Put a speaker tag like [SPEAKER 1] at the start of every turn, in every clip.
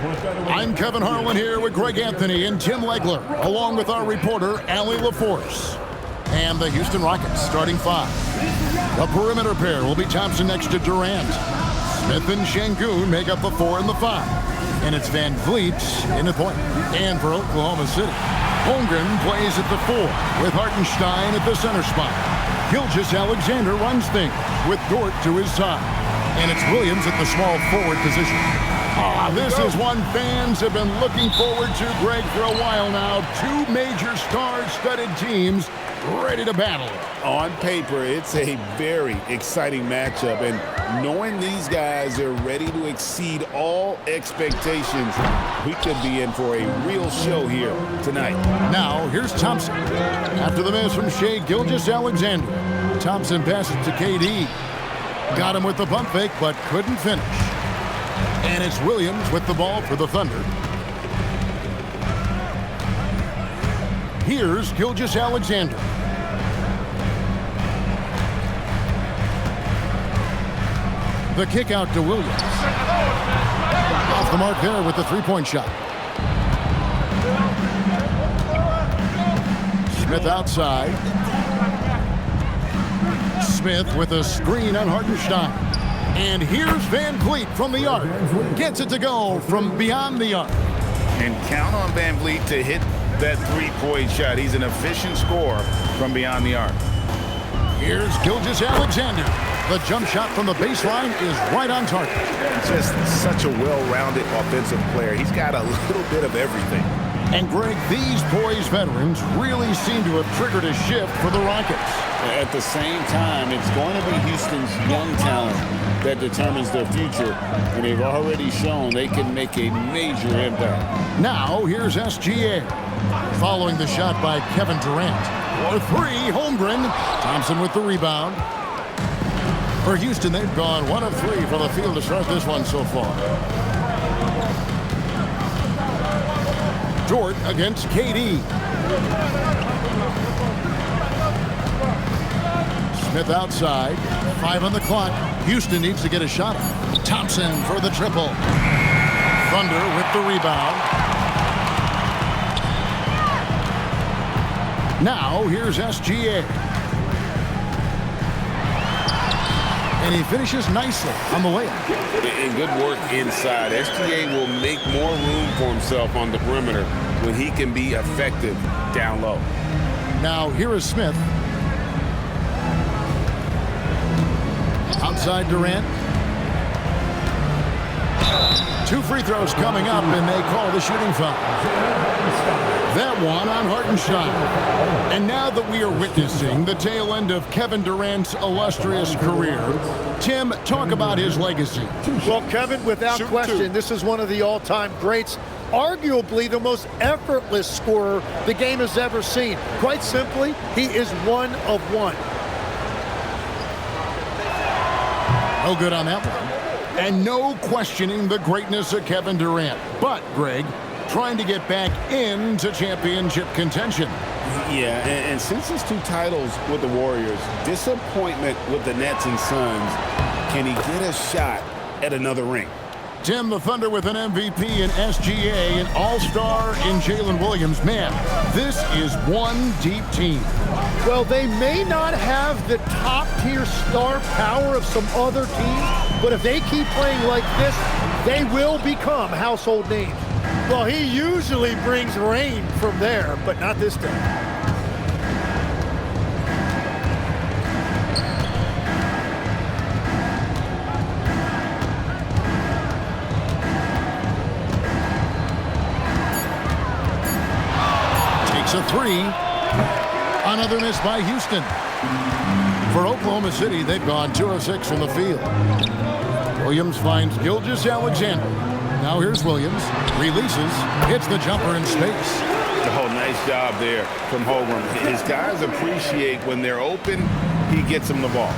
[SPEAKER 1] I'm Kevin Harlan here with Greg Anthony and Tim Legler, along with our reporter, Allie LaForce. And the Houston Rockets starting five. The perimeter pair will be Thompson next to Durant. Smith and Şengün make up the 4 and the 5. And it's Van Vliet in the point. And for Oklahoma City, Holmgren plays at the 4 with Hartenstein at the center spot. Gilgeous-Alexander runs things with Dort to his side. And it's Williams at the small forward position. This is one fans have been looking forward to, Greg, for a while now. Two major star-studded teams ready to battle.
[SPEAKER 2] On paper, it's a very exciting matchup, and knowing these guys are ready to exceed all expectations, we could be in for a real show here tonight.
[SPEAKER 1] Now, here's Thompson. After the miss from Shai Gilgeous-Alexander, Thompson passes to KD. Got him with the pump fake, but couldn't finish. And it's Williams with the ball for the Thunder. Here's Gilgeous-Alexander. The kick out to Williams. Off the mark there with the three-point shot. Smith outside. Smith with a screen on Hartenstein. And here's Van Vliet from the arc. Gets it to go from beyond the arc.
[SPEAKER 2] And count on Van Vliet to hit that three-point shot. He's an efficient scorer from beyond the arc.
[SPEAKER 1] Here's Gilgeous-Alexander. The jump shot from the baseline is right on target.
[SPEAKER 2] Just such a well-rounded offensive player. He's got a little bit of everything.
[SPEAKER 1] And Greg, these poised veterans really seem to have triggered a shift for the Rockets.
[SPEAKER 2] At the same time, it's going to be Houston's young talent that determines their future, and they've already shown they can make a major impact.
[SPEAKER 1] Now, here's SGA. Following the shot by Kevin Durant. For 3, Holmgren. Thompson with the rebound. For Houston, they've gone 1 of 3 from the field to start this one so far. Dort against KD. Smith outside. 5 on the clock. Houston needs to get a shot up. Thompson for the triple. Thunder with the rebound. Now, here's SGA. And he finishes nicely on the layup.
[SPEAKER 2] And good work inside. SGA will make more room for himself on the perimeter when he can be effective down low.
[SPEAKER 1] Now, here is Smith. Outside Durant. 2 free throws coming up, and they call the shooting foul. That one on Hartenstein. And now that we are witnessing the tail end of Kevin Durant's illustrious career, Tim, talk about his legacy.
[SPEAKER 3] Well, Kevin, without question, this is one of the all-time greats. Arguably the most effortless scorer the game has ever seen. Quite simply, he is one of one.
[SPEAKER 1] No good on that one. And no questioning the greatness of Kevin Durant. But, Greg, trying to get back into championship contention.
[SPEAKER 2] Yeah, and since his 2 titles with the Warriors, disappointment with the Nets and Suns, can he get a shot at another ring?
[SPEAKER 1] Tim, the Thunder with an MVP in SGA, an all-star in Jalen Williams. Man, this is one deep team.
[SPEAKER 3] Well, they may not have the top-tier star power of some other teams, but if they keep playing like this, they will become household names. Well, he usually brings rain from there, but not this time.
[SPEAKER 1] A 3. Another miss by Houston. For Oklahoma City, they've gone 2 of 6 from the field. Williams finds Gilgeous-Alexander. Now here's Williams. Releases. Hits the jumper in space.
[SPEAKER 2] Oh, nice job there from Holmgren. His guys appreciate when they're open, he gets them the ball.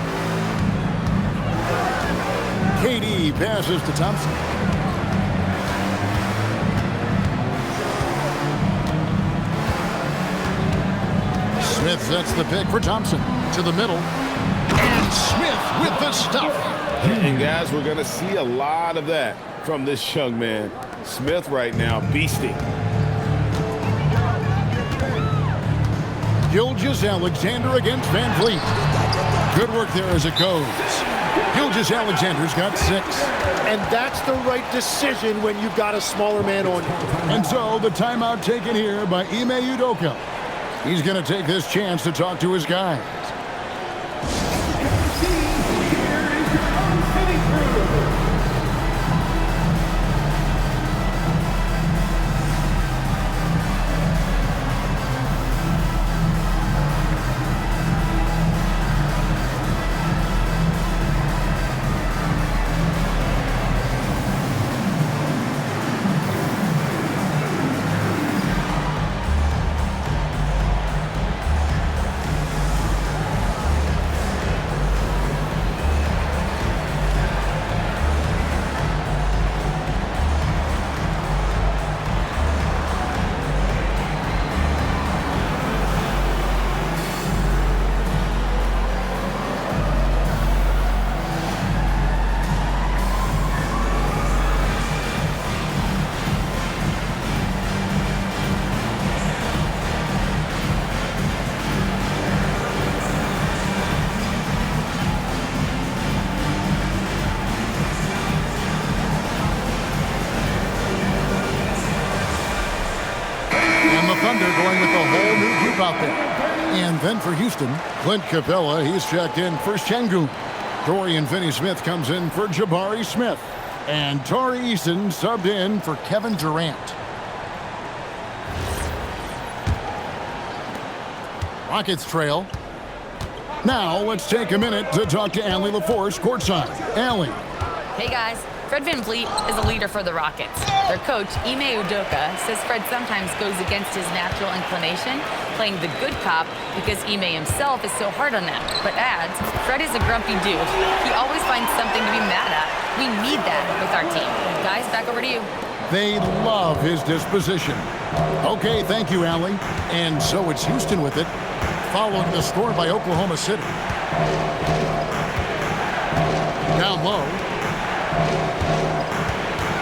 [SPEAKER 1] KD passes to Thompson. Smith sets the pick for Thompson to the middle. And Smith with the stuff.
[SPEAKER 2] And guys, we're going to see a lot of that from this young man. Smith right now beasting.
[SPEAKER 1] Gilgeous-Alexander against Van Vliet. Good work there as it goes. Gilgeous-Alexander's got 6.
[SPEAKER 3] And that's the right decision when you've got a smaller man on you.
[SPEAKER 1] And so the timeout taken here by Ime Udoka. He's going to take this chance to talk to his guys. Thunder going with a whole new group out there. And then for Houston, Clint Capella, he's checked in for Sengun. Dorian Finney-Smith comes in for Jabari Smith. And Tari Eason subbed in for Kevin Durant. Rockets trail. Now let's take a minute to talk to Allie LaForce courtside. Allie.
[SPEAKER 4] Hey guys, Fred VanVleet is a leader for the Rockets. Their coach, Ime Udoka, says Fred sometimes goes against his natural inclination, playing the good cop because Ime himself is so hard on them, but adds, Fred is a grumpy dude. He always finds something to be mad at. We need that with our team. Guys, back over to you.
[SPEAKER 1] They love his disposition. Okay, thank you, Allie. And so it's Houston with it, following the score by Oklahoma City. Down low.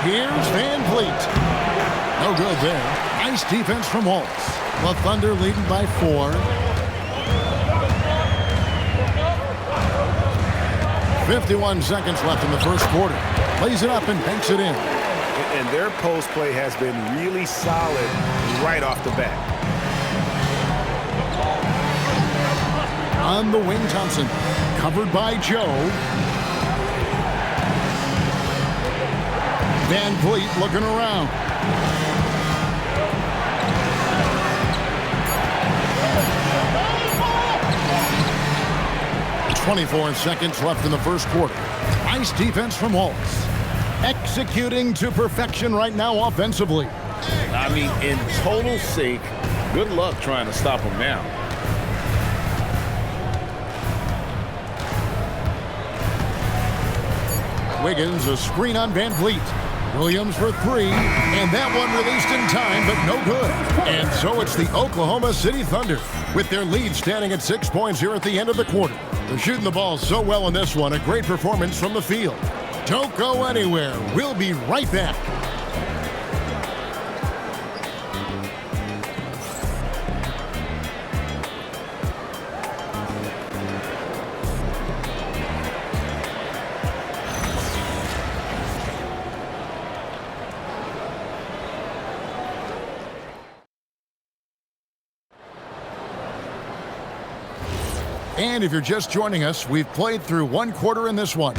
[SPEAKER 1] Here's VanVleet. No good there. Nice defense from Waltz. The Thunder leading by 4. 51 seconds left in the first quarter. Plays it up and banks it in.
[SPEAKER 2] And their post play has been really solid right off the bat.
[SPEAKER 1] On the wing, Thompson. Covered by Joe. VanVleet looking around. .24 seconds left in the first quarter. Nice defense from Waltz. Executing to perfection right now offensively.
[SPEAKER 2] I mean, in total sync. Good luck trying to stop him now.
[SPEAKER 1] Wiggins, a screen on VanVleet. Williams for 3, and that one released in time, but no good. And so it's the Oklahoma City Thunder, with their lead standing at 6 points here at the end of the quarter. They're shooting the ball so well in this one, a great performance from the field. Don't go anywhere. We'll be right back. And if you're just joining us, we've played through one quarter in this one.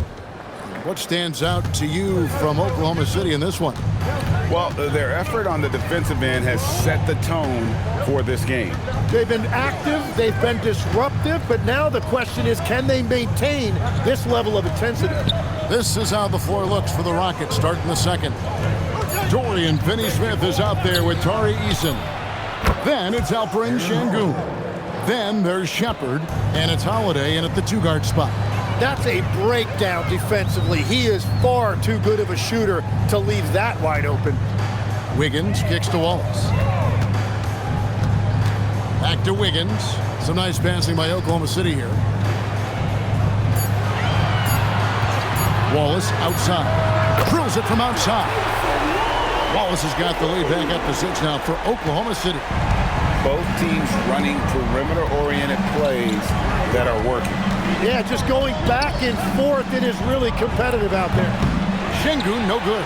[SPEAKER 1] What stands out to you from Oklahoma City in this one?
[SPEAKER 2] Well, their effort on the defensive end has set the tone for this game.
[SPEAKER 3] They've been active, they've been disruptive, but now the question is, can they maintain this level of intensity?
[SPEAKER 1] This is how the floor looks for the Rockets starting the second. Dorian Finney-Smith is out there with Tari Eason. Then it's Alperen Sengun. Then there's Shepard, and it's Holiday in at the 2-guard spot.
[SPEAKER 3] That's a breakdown defensively. He is far too good of a shooter to leave that wide open.
[SPEAKER 1] Wiggins kicks to Wallace. Back to Wiggins. Some nice passing by Oklahoma City here. Wallace outside. Drills it from outside. Wallace has got the lead back up to 6 now for Oklahoma City.
[SPEAKER 2] Both teams running perimeter-oriented plays that are working.
[SPEAKER 3] Yeah, just going back and forth. It is really competitive out there.
[SPEAKER 1] Şengün, no good.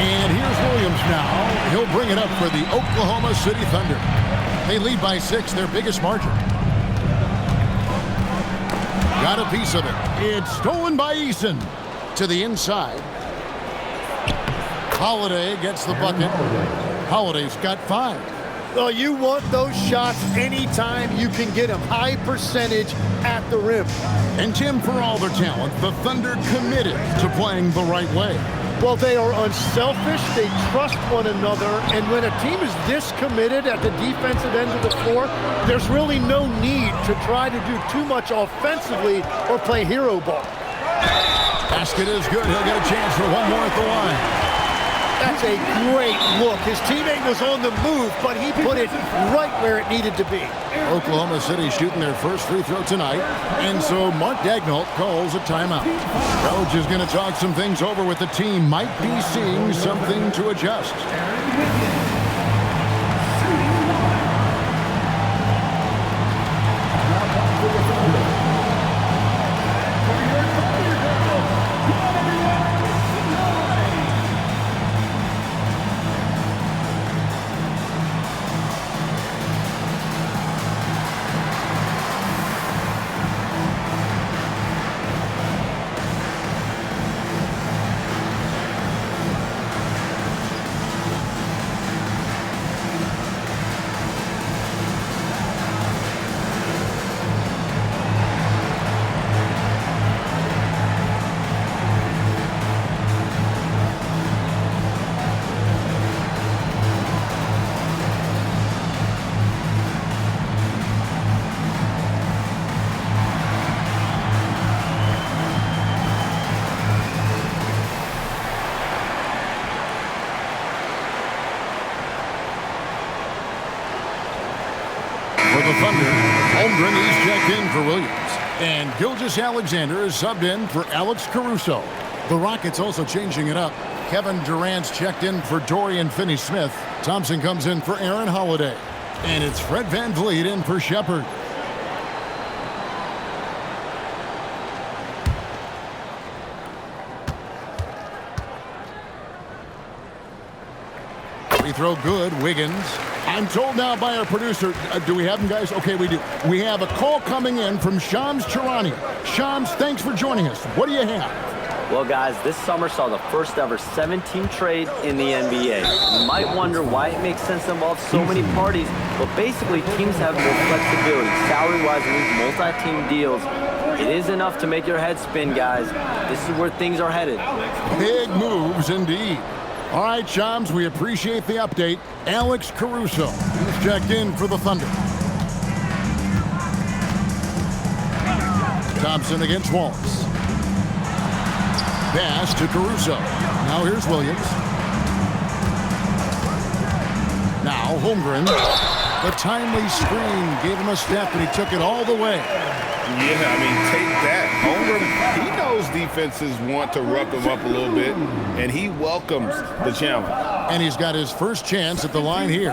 [SPEAKER 1] And here's Williams now. He'll bring it up for the Oklahoma City Thunder. They lead by 6, their biggest margin. Got a piece of it. It's stolen by Eason. To the inside. Holiday gets the bucket. Holiday's got 5.
[SPEAKER 3] Well, you want those shots anytime you can get them. High percentage at the rim.
[SPEAKER 1] And Tim, for all their talent, the Thunder committed to playing the right way.
[SPEAKER 3] Well, they are unselfish. They trust one another. And when a team is this committed at the defensive end of the floor, there's really no need to try to do too much offensively or play hero ball.
[SPEAKER 1] Basket is good. He'll get a chance for one more at the line.
[SPEAKER 3] That's a great look. His teammate was on the move, but he put it right where it needed to be.
[SPEAKER 1] Oklahoma City shooting their first free throw tonight, and so Mark Daigneault calls a timeout. Coach is going to talk some things over with the team. Might be seeing something to adjust. For the Thunder, Holmgren is checked in for Williams. And Gilgeous-Alexander is subbed in for Alex Caruso. The Rockets also changing it up. Kevin Durant's checked in for Dorian Finney-Smith. Thompson comes in for Aaron Holiday. And it's Fred VanVleet in for Shepherd. Free throw good, Wiggins. I'm told now by our producer, do we have them, guys? Okay, we do. We have a call coming in from Shams Charania. Shams, thanks for joining us. What do you have?
[SPEAKER 5] Well, guys, this summer saw the first ever 7-team trade in the NBA. You might wonder why it makes sense to involve so many parties, but basically teams have more flexibility, salary-wise, in these multi-team deals. It is enough to make your head spin, guys. This is where things are headed.
[SPEAKER 1] Big moves indeed. All right, Shams, we appreciate the update. Alex Caruso is checked in for the Thunder. Thompson against Wallace. Pass to Caruso. Now here's Williams. Now Holmgren. The timely screen gave him a step, and he took it all the way.
[SPEAKER 2] Yeah, I mean, take that. Holmgren, he knows defenses want to rough him up a little bit, and he welcomes the challenge.
[SPEAKER 1] And he's got his first chance at the line here.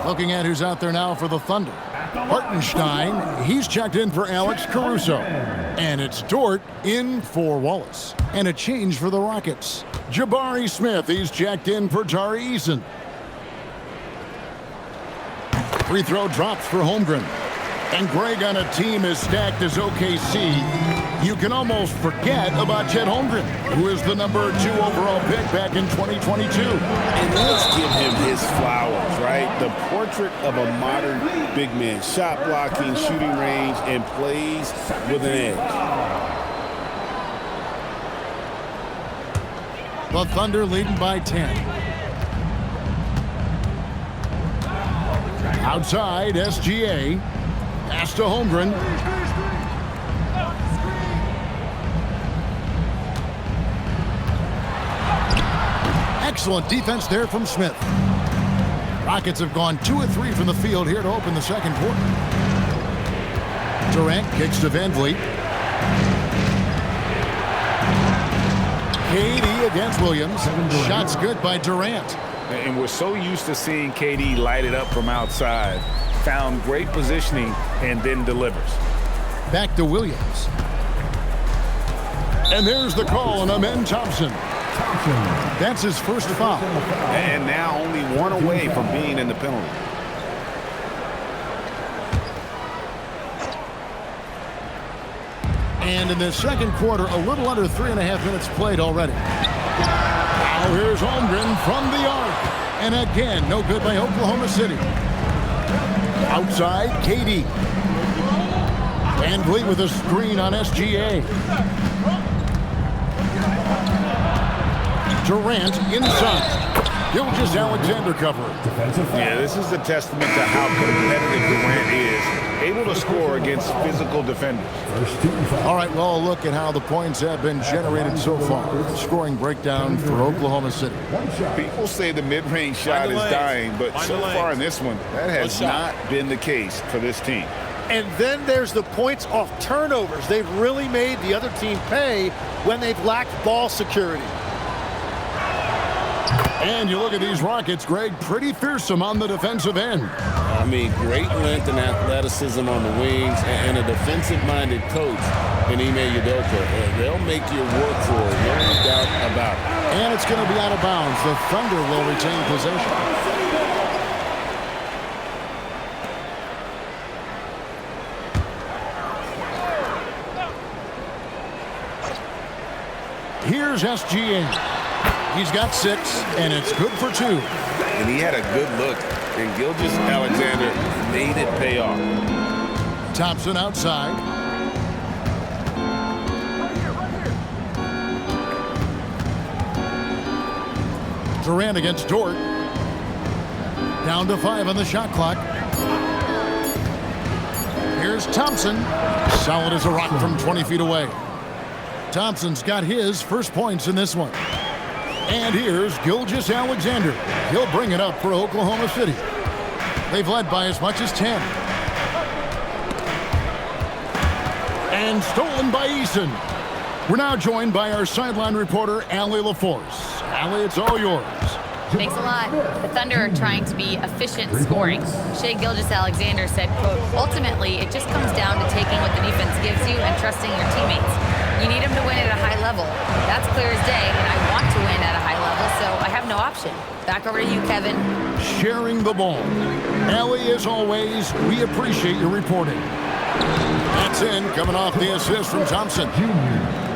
[SPEAKER 1] Looking at who's out there now for the Thunder. Hartenstein, he's checked in for Alex Caruso. And it's Dort in for Wallace. And a change for the Rockets. Jabari Smith, he's checked in for Tari Eason. Free throw drops for Holmgren. And Greg, on a team as stacked as OKC, you can almost forget about Chet Holmgren, who is the number 2 overall pick back in 2022.
[SPEAKER 2] And let's give him his flowers, right? The portrait of a modern big man. Shot blocking, shooting range, and plays with an edge.
[SPEAKER 1] The Thunder leading by 10. Outside, SGA. Pass to Holmgren. Excellent defense there from Smith. Rockets have gone 2 of 3 from the field here to open the second quarter. Durant kicks to VanVleet. KD against Williams. Shots good by Durant.
[SPEAKER 2] And we're so used to seeing KD light it up from outside. Found great positioning and then delivers.
[SPEAKER 1] Back to Williams. And there's the call on Amen Thompson. That's his first foul.
[SPEAKER 2] And now only one away from being in the penalty.
[SPEAKER 1] And in the second quarter, a little under 3.5 minutes played already. Now here's Holmgren from the arc. And again, no good by Oklahoma City. Outside, KD. Van Vliet with a screen on SGA. Durant inside. Gilgeous-Alexander covering.
[SPEAKER 2] Yeah, this is a testament to how competitive Durant is. Able to score against physical defenders.
[SPEAKER 1] All right, well, a look at how the points have been generated so far. Scoring breakdown for Oklahoma City.
[SPEAKER 2] People say the mid-range shot is dying, but so far in this one, that has not been the case for this team.
[SPEAKER 3] And then there's the points off turnovers. They've really made the other team pay when they've lacked ball security.
[SPEAKER 1] And you look at these Rockets, Greg, pretty fearsome on the defensive end.
[SPEAKER 6] I mean, great length and athleticism on the wings and a defensive-minded coach in Ime Udoka. They'll make you work for it, no doubt about it.
[SPEAKER 1] And it's going to be out of bounds. The Thunder will retain possession. Here's SGA. He's got 6, and it's good for 2.
[SPEAKER 2] And he had a good look, and Gilgeous-Alexander made it pay off.
[SPEAKER 1] Thompson outside. Durant against Dort. Down to 5 on the shot clock. Here's Thompson. Solid as a rock from 20 feet away. Thompson's got his first points in this one. And here's Gilgeous-Alexander. He'll bring it up for Oklahoma City. They've led by as much as 10. And stolen by Eason. We're now joined by our sideline reporter, Allie LaForce. Allie, it's all yours.
[SPEAKER 4] Thanks a lot. The Thunder are trying to be efficient scoring. Shai Gilgeous-Alexander said, quote, ultimately, it just comes down to taking what the defense gives you and trusting your teammates. You need them to win at a high level. That's clear as day, and I want to win at a high level, so I have no option. Back over to you, Kevin.
[SPEAKER 1] Sharing the ball. Allie, as always, we appreciate your reporting. That's in, coming off the assist from Thompson.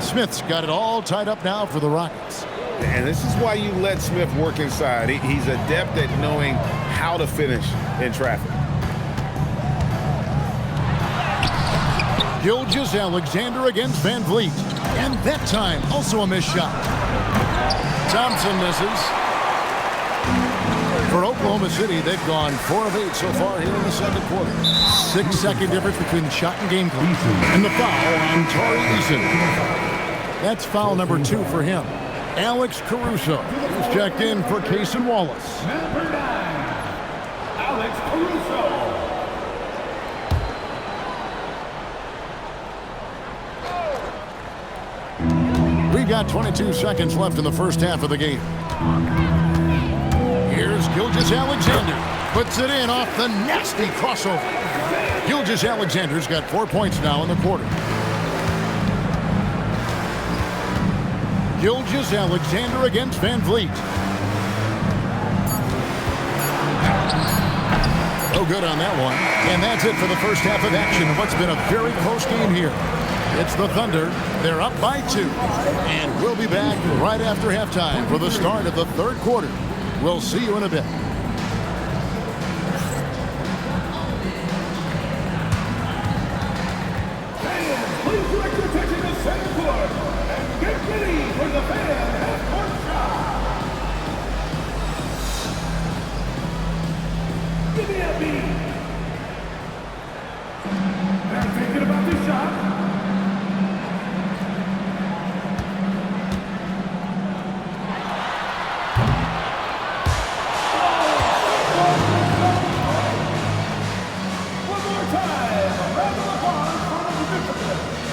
[SPEAKER 1] Smith's got it all tied up now for the Rockets.
[SPEAKER 2] And this is why you let Smith work inside. He's adept at knowing how to finish in traffic.
[SPEAKER 1] Gilgeous-Alexander against Van Vliet. And that time, also a missed shot. Thompson misses. For Oklahoma City, they've gone 4 of 8 so far here in the second quarter. 6-second difference between the shot and game clock. And the foul on Tari Eason. That's foul number 2 for him. Alex Caruso is checked in for Cason Wallace.
[SPEAKER 7] Number 9, Alex Caruso.
[SPEAKER 1] We've got 22 seconds left in the first half of the game. Here's Gilgeous-Alexander. Puts it in off the nasty crossover. Gilgeous-Alexander's got 4 points now in the quarter. Gilgeous-Alexander against Van Vliet. No good on that one. And that's it for the first half of action of what's been a very close game here. It's the Thunder. They're up by 2. And we'll be back right after halftime for the start of the third quarter. We'll see you in a bit.
[SPEAKER 7] Please direct your attention to center court and get ready for the fan half-court shot. Give me a beat. Now thinking about this shot. One more time. A round of applause for the participants.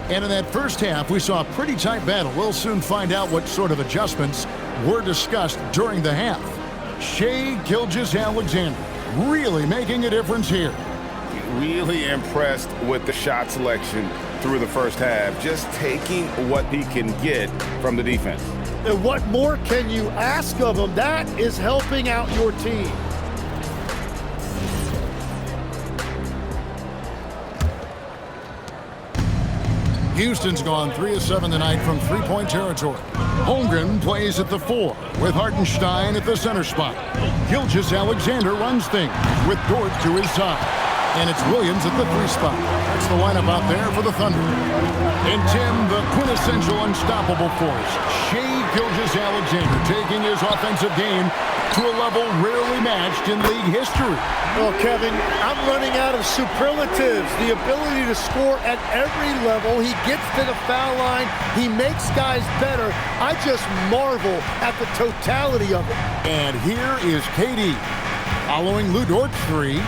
[SPEAKER 1] And in that first half, we saw a pretty tight battle. We'll soon find out what sort of adjustments were discussed during the half. Shai Gilgeous-Alexander really making a difference here.
[SPEAKER 2] Really impressed with the shot selection through the first half, just taking what he can get from the defense.
[SPEAKER 3] And what more can you ask of him? That is helping out your team.
[SPEAKER 1] Houston's gone 3 of 7 tonight from three-point territory. Holmgren plays at the 4 with Hartenstein at the center spot. Gilgeous-Alexander runs things with Dort to his side. And it's Williams at the 3 spot. That's the lineup out there for the Thunder. And Tim, the quintessential unstoppable force, Shai Gilgeous-Alexander taking his offensive game to a level rarely matched in league history.
[SPEAKER 3] Well, Kevin, I'm running out of superlatives. The ability to score at every level. He gets to the foul line. He makes guys better. I just marvel at the totality of it.
[SPEAKER 1] And here is KD following Lu Dort's 3.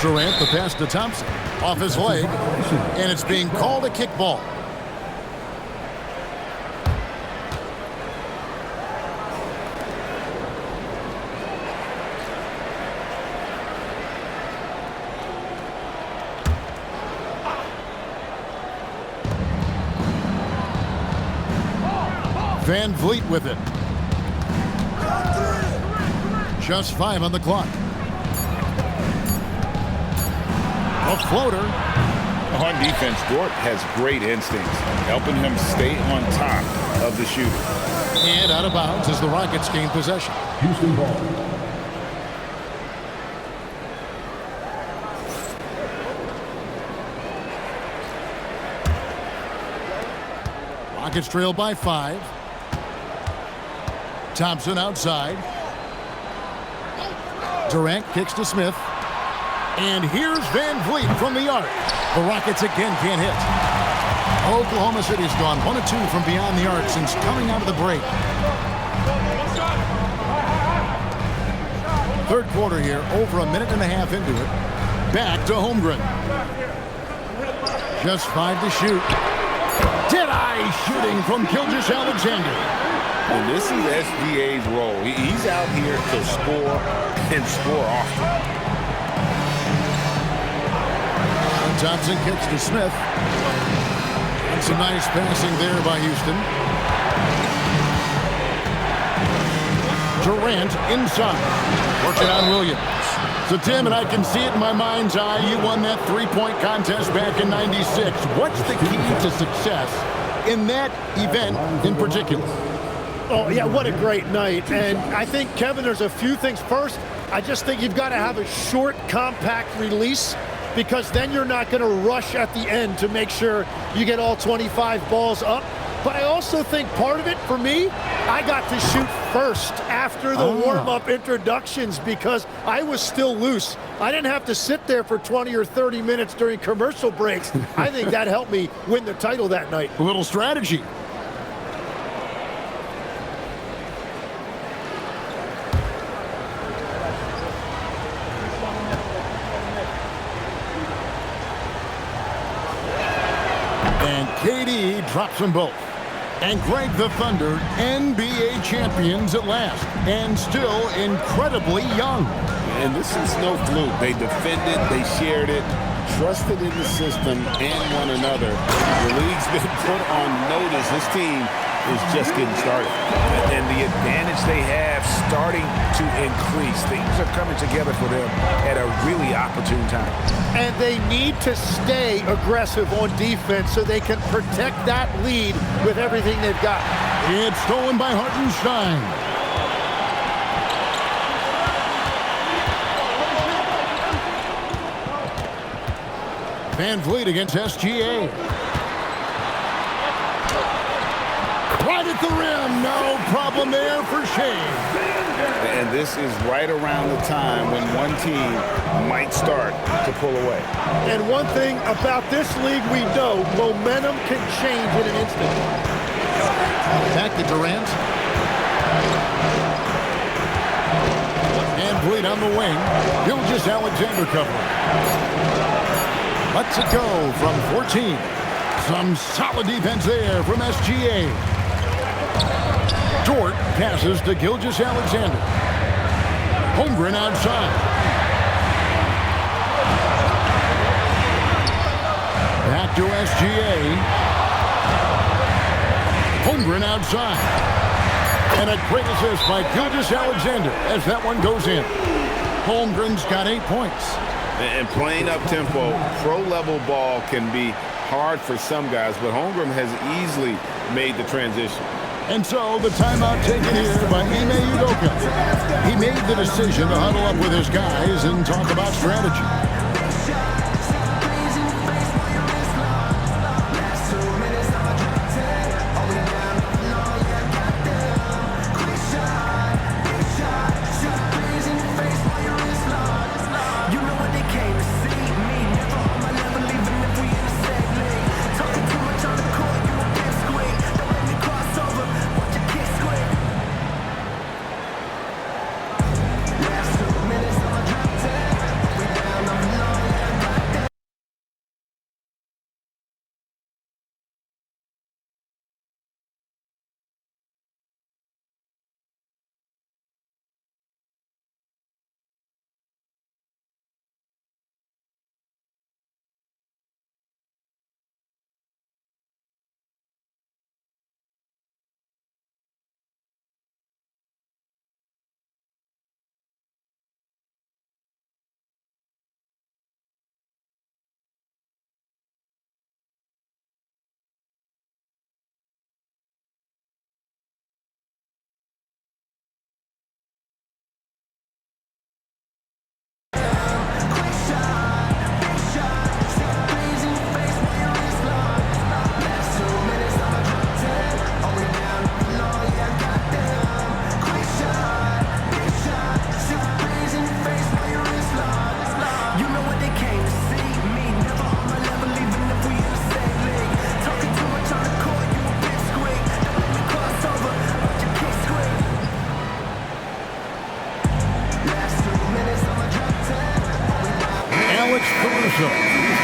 [SPEAKER 1] Durant, the pass to Thompson, off his leg, and it's being called a kickball. Van Vliet with it. Just 5 on the clock. A floater.
[SPEAKER 2] On defense, Dort has great instincts, helping him stay on top of the shooter.
[SPEAKER 1] And out of bounds as the Rockets gain possession.
[SPEAKER 7] Houston ball.
[SPEAKER 1] Rockets trail by 5. Thompson outside. Durant kicks to Smith. And here's Van Vliet from the arc. The Rockets again can't hit. Oklahoma City's gone 1 of 2 from beyond the arc since coming out of the break. Third quarter here, over a minute and a half into it. Back to Holmgren. Just 5 to shoot. Dead-eye shooting from Gilgeous-Alexander.
[SPEAKER 2] And this is SGA's role. He's out here to score and score often.
[SPEAKER 1] Thompson kicks to Smith. And some nice passing there by Houston. Durant inside. Working on Williams. So, Tim, and I can see it in my mind's eye, you won that three-point contest back in '96. What's the key to success in that event in particular?
[SPEAKER 3] Oh, yeah, what a great night. And I think, Kevin, there's a few things. First, I just think you've got to have a short, compact release, because then you're not going to rush at the end to make sure you get all 25 balls up. But I also think part of it, for me, I got to shoot first after the warm-up introductions because I was still loose. I didn't have to sit there for 20 or 30 minutes during commercial breaks. I think that helped me win the title that night.
[SPEAKER 1] A little strategy. And KD drops them both. And Greg, the Thunder, NBA champions at last, and still incredibly young.
[SPEAKER 2] And this is no fluke. They defended, they shared it, trusted in the system and one another. The league's been put on notice. This team is just getting started. And the advantage they have starting to increase. Things are coming together for them at a really opportune time.
[SPEAKER 3] And they need to stay aggressive on defense so they can protect that lead with everything they've got.
[SPEAKER 1] It's stolen by Hartenstein. Van Vliet against SGA. Right at the rim. No problem there for Shai.
[SPEAKER 2] And this is right around the time when one team might start to pull away.
[SPEAKER 3] And one thing about this league we know, momentum can change in an instant.
[SPEAKER 1] Back to Durant. Van Vliet on the wing. Gilgeous-Alexander covering. Lets it go from 14. Some solid defense there from SGA. Dort passes to Gilgeous-Alexander. Holmgren outside. Back to SGA. Holmgren outside. And a great assist by Gilgeous-Alexander as that one goes in. Holmgren's got 8 points.
[SPEAKER 2] And playing up-tempo, pro-level ball can be hard for some guys, but Holmgren has easily made the transition.
[SPEAKER 1] And so the timeout taken here by Ime Udoka. He made the decision to huddle up with his guys and talk about strategy.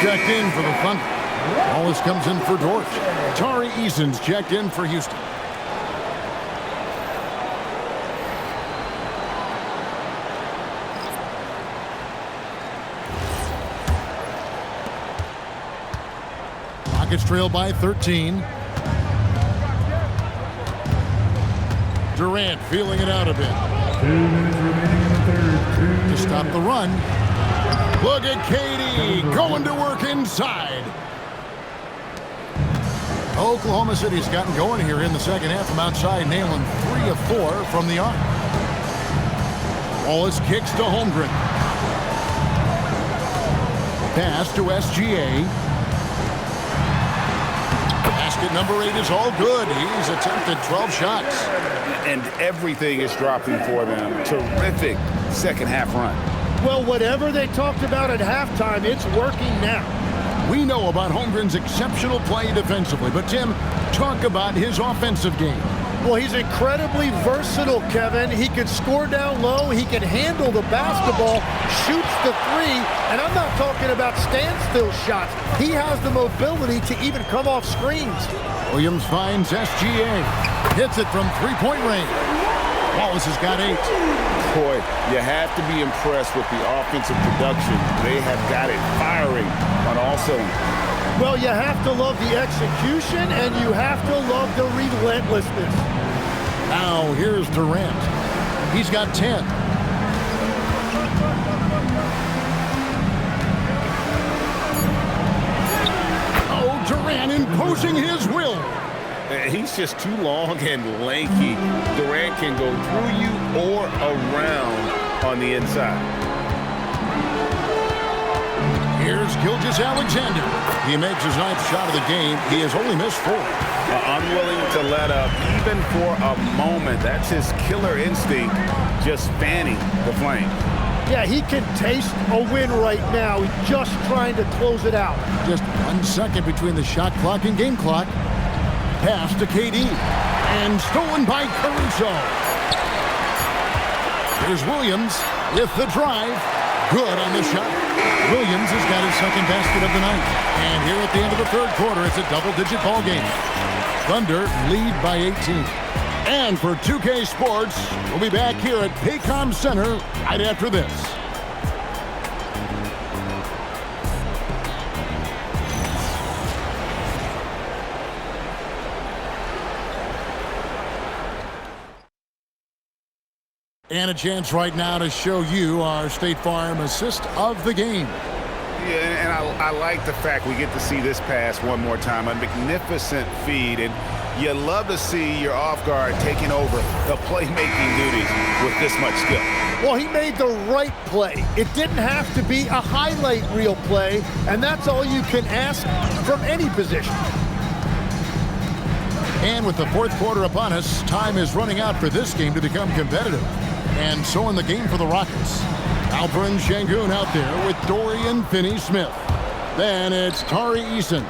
[SPEAKER 1] Checked in for the Thunder. Wallace comes in for Dort. Tari Eason's checked in for Houston. Rockets trail by 13. Durant feeling it out a bit.
[SPEAKER 7] 2 minutes remaining in the third.
[SPEAKER 1] To stop the run. Look at KD going to work inside. Oklahoma City's gotten going here in the second half from outside, nailing 3 of 4 from the arc. Wallace kicks to Holmgren. Pass to SGA. Basket number 8 is all good. He's attempted 12 shots.
[SPEAKER 2] And everything is dropping for them. Terrific second half run.
[SPEAKER 3] Well, whatever they talked about at halftime, it's working now.
[SPEAKER 1] We know about Holmgren's exceptional play defensively, but Tim, talk about his offensive game.
[SPEAKER 3] Well, he's incredibly versatile, Kevin. He can score down low. He can handle the basketball, shoots the three, and I'm not talking about standstill shots. He has the mobility to even come off screens.
[SPEAKER 1] Williams finds SGA. Hits it from three-point range. Wallace has got 8.
[SPEAKER 2] Boy, you have to be impressed with the offensive production. They have got it firing on all cylinders.
[SPEAKER 3] Well, you have to love the execution, and you have to love the relentlessness.
[SPEAKER 1] Now, here's Durant. He's got 10. Oh, Durant imposing his will.
[SPEAKER 2] He's just too long and lanky. Durant can go through you or around on the inside.
[SPEAKER 1] Here's Gilgeous-Alexander. He makes his 9th shot of the game. He has only missed 4.
[SPEAKER 2] Unwilling to let up even for a moment. That's his killer instinct, just fanning the flame.
[SPEAKER 3] Yeah, he can taste a win right now. He's just trying to close it out.
[SPEAKER 1] Just 1 second between the shot clock and game clock. Pass to KD. And stolen by Caruso. Here's Williams with the drive. good on this shot. Williams has got his second basket of the night. And here at the end of the third quarter, it's a double-digit ball game. Thunder lead by 18. And for 2K Sports, we'll be back here at Paycom Center right after this. And a chance right now to show you our State Farm assist of the game.
[SPEAKER 2] Yeah, and I like the fact we get to see this pass one more time. A magnificent feed, and you love to see your off guard taking over the playmaking duties with this much skill.
[SPEAKER 3] Well, he made the right play. It didn't have to be a highlight reel play, and that's all you can ask from any position.
[SPEAKER 1] And with the fourth quarter upon us, time is running out for this game to become competitive. And so in the game for the Rockets, Alperen Sengun out there with Dorian Finney-Smith. Then it's Tari Eason.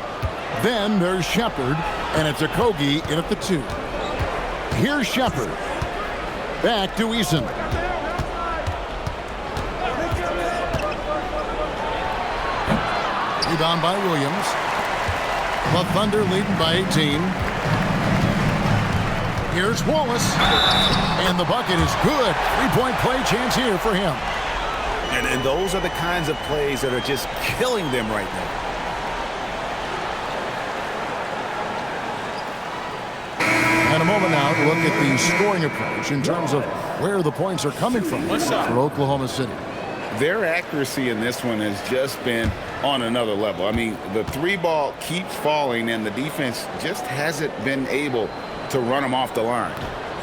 [SPEAKER 1] Then there's Shepherd, and it's Okogie in at the 2. Here's Shepherd. Back to Eason. Rebound by Williams. The Thunder leading by 18. Here's Wallace. And the bucket is good. Three-point play chance here for him.
[SPEAKER 2] And those are the kinds of plays that are just killing them right now.
[SPEAKER 1] And a moment now to look at the scoring approach in terms of where the points are coming from for Oklahoma City.
[SPEAKER 2] Their accuracy in this one has just been on another level. I mean, the three ball keeps falling, and the defense just hasn't been able to run them off the line.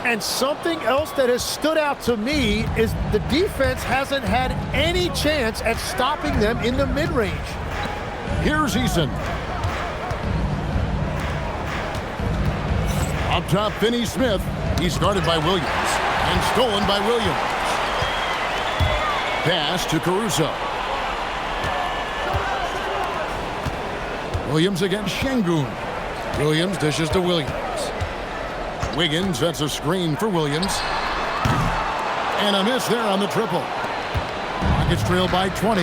[SPEAKER 3] And something else that has stood out to me is the defense hasn't had any chance at stopping them in the mid-range.
[SPEAKER 1] Here's Eason. Up top, Finney-Smith. He's guarded by Williams and stolen by Williams. Pass to Caruso. Williams against Sengun. Williams dishes to Williams. Wiggins sets a screen for Williams. And a miss there on the triple. Rockets trail by 20.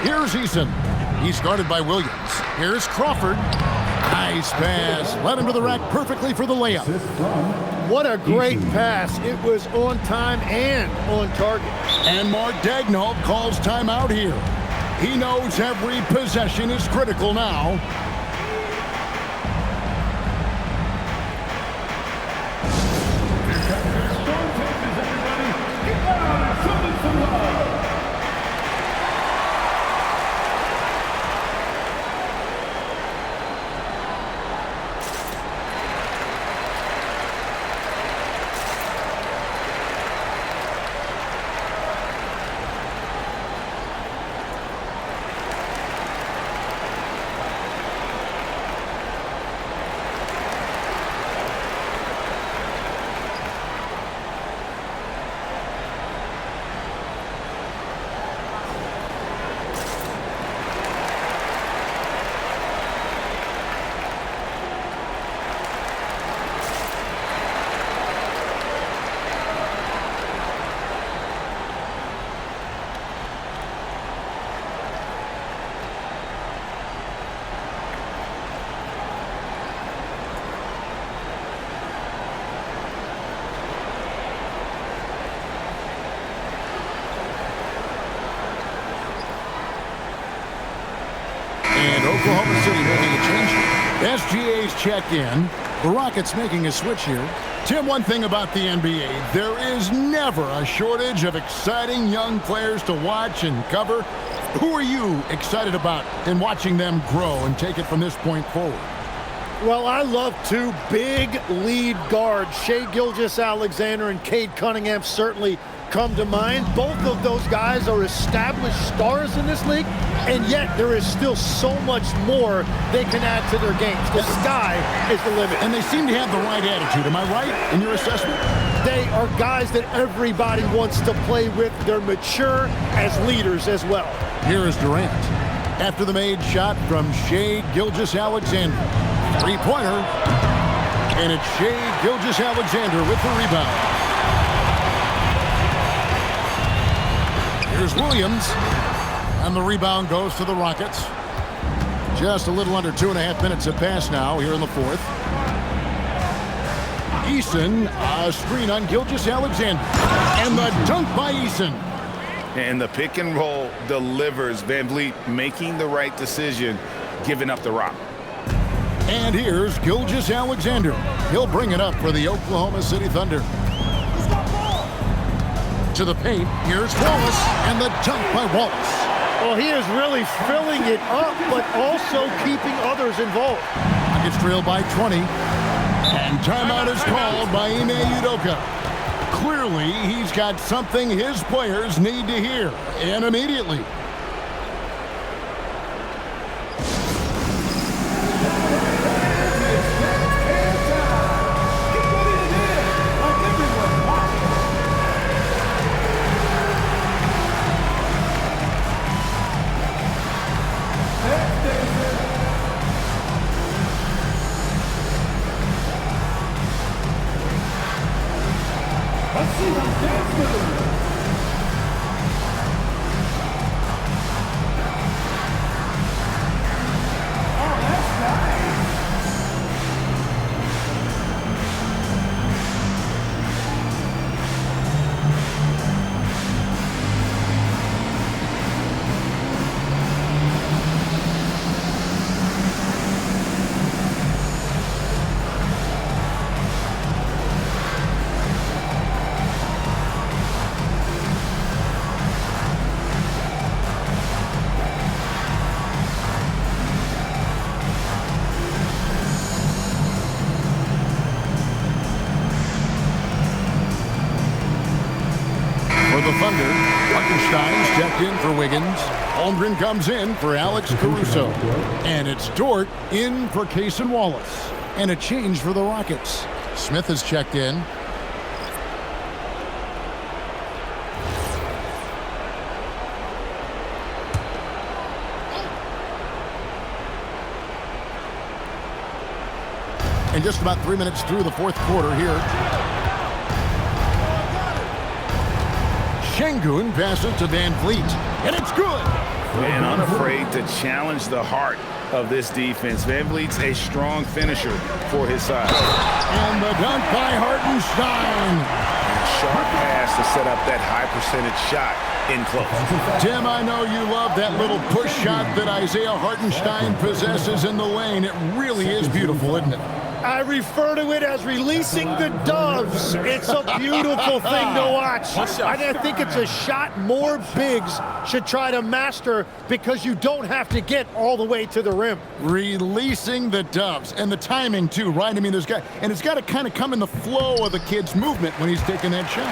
[SPEAKER 1] Here's Eason. He's guarded by Williams. Here's Crawford. Nice pass. Led him to the rack perfectly for the layup.
[SPEAKER 3] What a great pass. It was on time and on target.
[SPEAKER 1] And Mark Daigneault calls timeout here. He knows every possession is critical now. Oklahoma City making a change. SGA's check in. The Rockets making a switch here. Tim, one thing about the NBA, there is never a shortage of exciting young players to watch and cover. Who are you excited about in watching them grow and take it from this point forward?
[SPEAKER 3] Well, I love two big lead guards. Shai Gilgeous-Alexander and Cade Cunningham certainly come to mind. Both of those guys are established stars in this league, and yet there is still so much more they can add to their games. The sky is the limit.
[SPEAKER 1] And they seem to have the right attitude. Am I right in your assessment?
[SPEAKER 3] They are guys that everybody wants to play with. They're mature as leaders as well.
[SPEAKER 1] Here is Durant. After the made shot from Shai Gilgeous-Alexander. Three-pointer. And it's Shai Gilgeous-Alexander with the rebound. Here's Williams. And the rebound goes to the Rockets. Just a little under 2.5 minutes have passed now here in the fourth. Eason, a screen on Gilgeous-Alexander. And the dunk by Eason.
[SPEAKER 2] And the pick and roll delivers. Van Vliet making the right decision, giving up the rock.
[SPEAKER 1] And here's Gilgeous-Alexander. He'll bring it up for the Oklahoma City Thunder. To the paint, here's Wallace, and the dunk by Wallace.
[SPEAKER 3] Well, he is really filling it up, but also keeping others involved.
[SPEAKER 1] Rockets trail by 20. And timeout is called by Ime Udoka. Clearly, he's got something his players need to hear, and immediately.
[SPEAKER 7] Let's see them dance with him. Oh, that's nice.
[SPEAKER 1] For the Thunder, Hartenstein's checked in for Wiggins. Holmgren comes in for Alex Caruso. And it's Dort in for Cason Wallace. And a change for the Rockets. Smith has checked in. And just about 3 minutes through the fourth quarter here. Şengün passes to Van Vliet, and it's good.
[SPEAKER 2] Man, unafraid to challenge the heart of this defense. Van Vliet's a strong finisher for his side.
[SPEAKER 1] And the dunk by Hartenstein.
[SPEAKER 2] Sharp pass to set up that high percentage shot in close.
[SPEAKER 1] Tim, I know you love that little push shot that Isaiah Hartenstein possesses in the lane. It really is beautiful, isn't it?
[SPEAKER 3] I refer to it as releasing the doves. It's a beautiful thing to watch. I think it's a shot more bigs should try to master because you don't have to get all the way to the rim.
[SPEAKER 1] Releasing the doves. And the timing, too, right? I mean, it's got to kind of come in the flow of the kid's movement when he's taking that shot.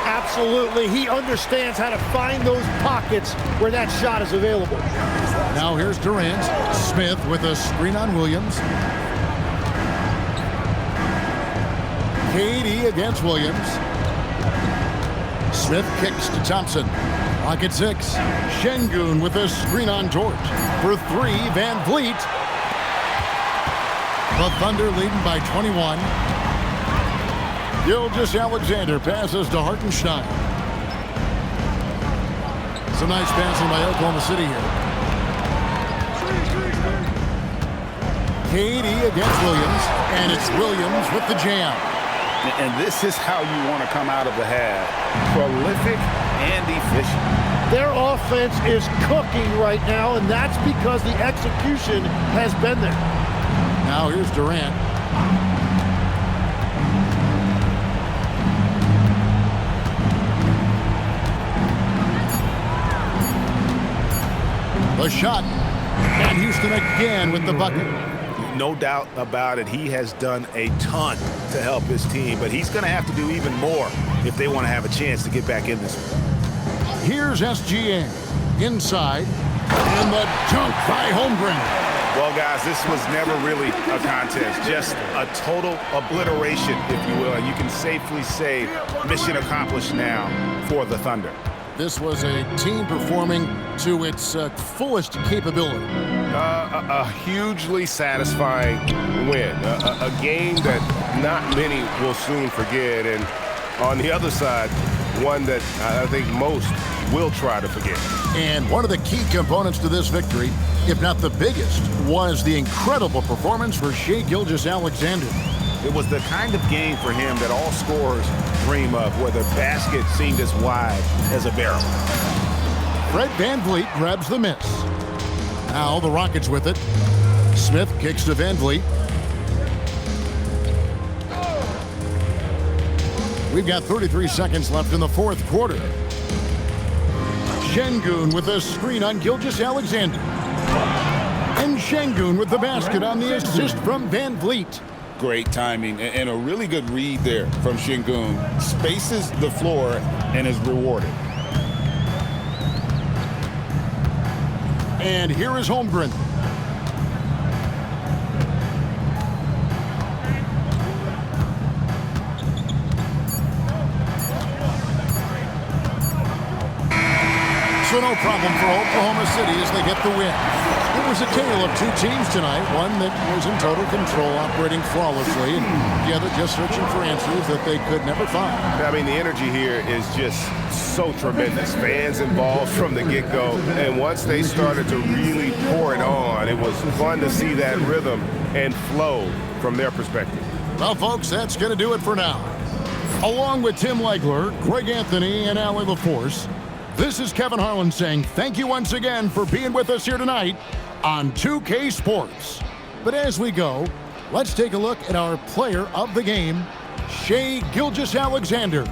[SPEAKER 3] Absolutely. He understands how to find those pockets where that shot is available.
[SPEAKER 1] Now here's Durant. Smith with a screen on Williams. KD against Williams. Smith kicks to Thompson. Rocket 6. Şengün with a screen on Dort. For 3, Van Vliet. The Thunder leading by 21. Gilgeous-Alexander passes to Hartenstein. Some nice passing by Oklahoma City here. KD against Williams. And it's Williams with the jam.
[SPEAKER 2] And this is how you want to come out of the half. Prolific and efficient.
[SPEAKER 3] Their offense is cooking right now, and that's because the execution has been there.
[SPEAKER 1] Now here's Durant. The shot. And Houston again with the bucket.
[SPEAKER 2] No doubt about it. He has done a ton to help his team, but he's going to have to do even more if they want to have a chance to get back in this one.
[SPEAKER 1] Here's SGA inside, and the dunk by Holmgren.
[SPEAKER 2] Well, guys, this was never really a contest, just a total obliteration, if you will. And you can safely say mission accomplished now for the Thunder.
[SPEAKER 1] This was a team performing to its fullest capability.
[SPEAKER 6] A hugely satisfying win. A game that not many will soon forget. And on the other side,
[SPEAKER 8] one that I think most will try to forget.
[SPEAKER 1] And one of the key components to this victory, if not the biggest, was the incredible performance for Shai Gilgeous-Alexander.
[SPEAKER 2] It was the kind of game for him that all scorers dream of, where the basket seemed as wide as a barrel.
[SPEAKER 1] Fred VanVleet grabs the miss. Now the Rockets with it. Smith kicks to VanVleet. We've got 33 seconds left in the fourth quarter. Şengün with a screen on Gilgeous-Alexander. And Şengün with the basket on the assist from VanVleet.
[SPEAKER 2] Great timing and a really good read there from Şengün. Spaces the floor and is rewarded.
[SPEAKER 1] And here is Holmgren. So no problem for Oklahoma City as they get the win. It was a tale of two teams tonight, one that was in total control, operating flawlessly, and the other just searching for answers that they could never find.
[SPEAKER 8] I mean, the energy here is just so tremendous. Fans involved from the get-go, and once they started to really pour it on, it was fun to see that rhythm and flow from their perspective.
[SPEAKER 1] Well, folks, that's going to do it for now. Along with Tim Legler, Greg Anthony, and Allie LaForce, this is Kevin Harlan saying thank you once again for being with us here tonight on 2K Sports. But as we go, let's take a look at our player of the game, Shai Gilgeous-Alexander.